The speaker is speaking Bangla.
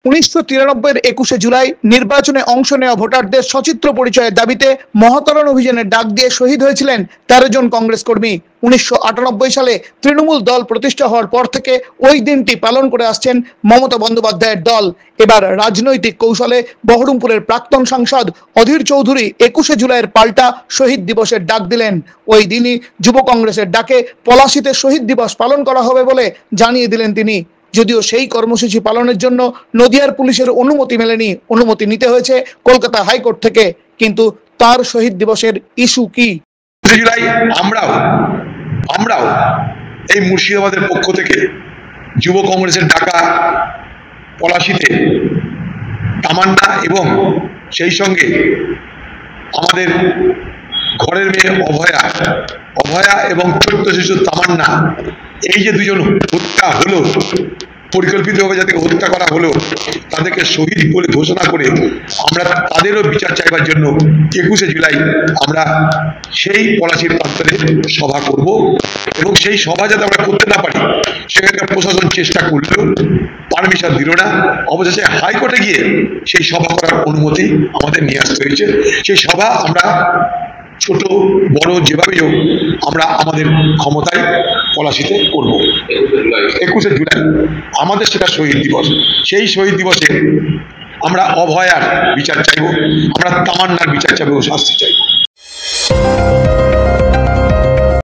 1993 21 জুলাই নির্বাচনে অংশ নেওয়া ভোটারদের সচিত্র পরিচয়ের দাবিতে মহাতরণ অভিযানের ডাক দিয়ে শহীদ হয়েছিলেন 13 জন কংগ্রেস কর্মী। 1998 সালে তৃণমূল দল প্রতিষ্ঠা হওয়ার পর থেকে ওই দিনটি পালন করে আসছেন মমতা বন্দ্যোপাধ্যায়ের দল। এবার রাজনৈতিক কৌশলে বহরমপুরের প্রাক্তন সাংসদ অধীর চৌধুরী 21 জুলাইয়ের পাল্টা শহীদ দিবসের ডাক দিলেন। ওই দিনই যুব কংগ্রেসের ডাকে পলাশীতে শহীদ দিবস পালন করা হবে বলে জানিয়ে দিলেন তিনি। যদিও সেই কর্মসূচি পালনের জন্য নদিয়ার পুলিশের অনুমতি মেলেনি, অনুমতি নিতে হয়েছে কলকাতা হাইকোর্ট থেকে। কিন্তু তার শহীদ দিবসের ইস্যু কি? জুলাই আমরাও এই মুর্শিদাবাদের পক্ষ থেকে যুব কংগ্রেসের ডাকা পলাশীতে তামান্না এবং সেই সঙ্গে আমাদের ঘরের মেয়ে অভয়া এবং ছোট্ট শিশু তামান্না, এই যে দুজন হত্যা হলো, পরিকল্পিতভাবে যাদেরকে হত্যা করা হলো, তাদেরকে শহীদ বলে ঘোষণা করে আমরা তাদেরও বিচার চাইবার জন্য 21 জুলাই আমরা সেই পলাশীর প্রান্তরে সভা করব। এবং সেই সভা যাতে আমরা করতে না পারি, সেখানকার প্রশাসন চেষ্টা করলেও পারমিশন দিল না। অবশেষে হাইকোর্টে গিয়ে সেই সভা করার অনুমতি আমাদের নিয়ে আসতে হয়েছে। সেই সভা আমরা ছোট বড় যেভাবেই হোক আমরা আমাদের ক্ষমতায় পলাশীতে করব। 21 জুলাই আমাদের সেটা শহীদ দিবস। সেই শহীদ দিবসে আমরা অভয়ার বিচার চাইব, আমরা তামান্নার বিচার চাইব, শাস্তি চাইব।